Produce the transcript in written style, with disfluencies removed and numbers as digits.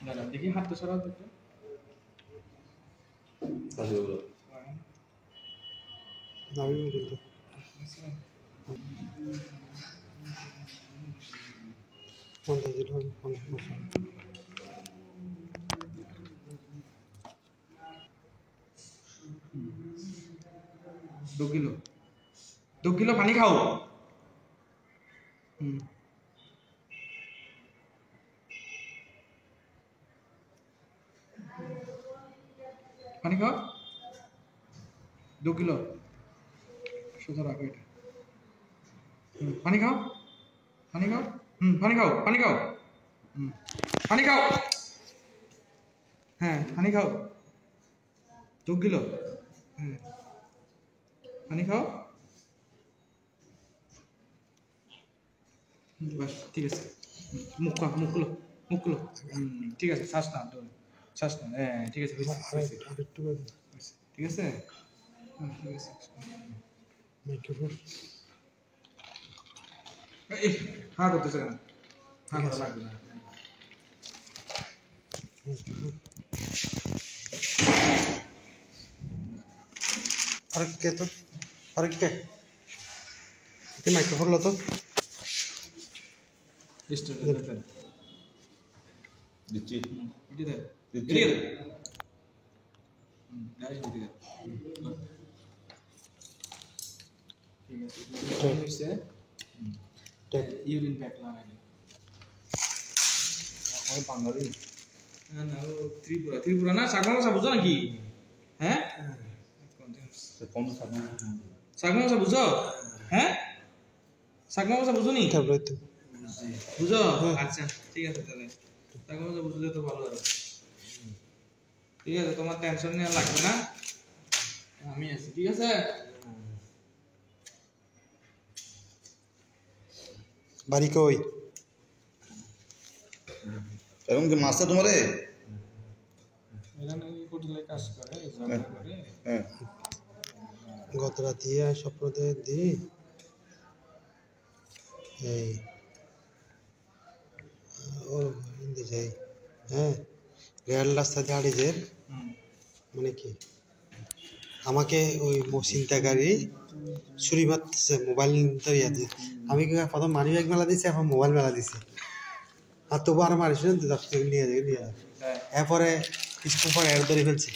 দাঁড়া দেখি হাতটা সরাও তো একটু। दो किलो पानी खाओ। पानी खाओ 2 किलो सोचा रखो এটা पानी खाओ पानी खाओ पानी खाओ पानी खाओ पानी खाओ हाँ पानी खाओ 2 किलो पानी खाओ बस ठीक है मुख खुलो ठीक है শ্বাস নাও শ্বাস নাও ঠিক আছে ঠিক আছে ঠিক আছে মাইক্রোফোন হ্যাঁ করতেছে কেন হ্যাঁ করা লাগবে না আর কে মাইক্রোফোন লো তো দিচ্ছি ইউরিন প্যাক লাগাই বাঙালি না ত্রিপুরা না সাগমাংসা বুঝো নাকি হ্যাঁ সাগমাংসা বুঝো হ্যাঁ সাগমাংসা বুঝো নি বুঝো আচ্ছা ঠিক আছে তাহলে সাগমাংসা বুঝলে তো ভালো আর ঠিক আছে তোমার টেনশন নেওয়া লাগবে না আমি আছি ঠিক আছে বাড়ি কই এরকম কি মাস্টার তোমারে এখানে হোটেলে কাজ করে জানা করে হ্যাঁ গত রাতে স্বপ্ন দি এই ও হিন্দি যাই হ্যাঁ রেল রাস্তা দাঁড়ি যে মানে কি আমাকে ওই চিন্তাকারী ছুরি মারতেছে মোবাইল আছে আমি প্রথম মানি ব্যাগ মেলা দিছি এখন মোবাইল মেলা দিছি আর তবু আর মারিস না 10 টাকা নিয়ে যাবে এরপরে স্কুল পর এর ধরে ফেলছি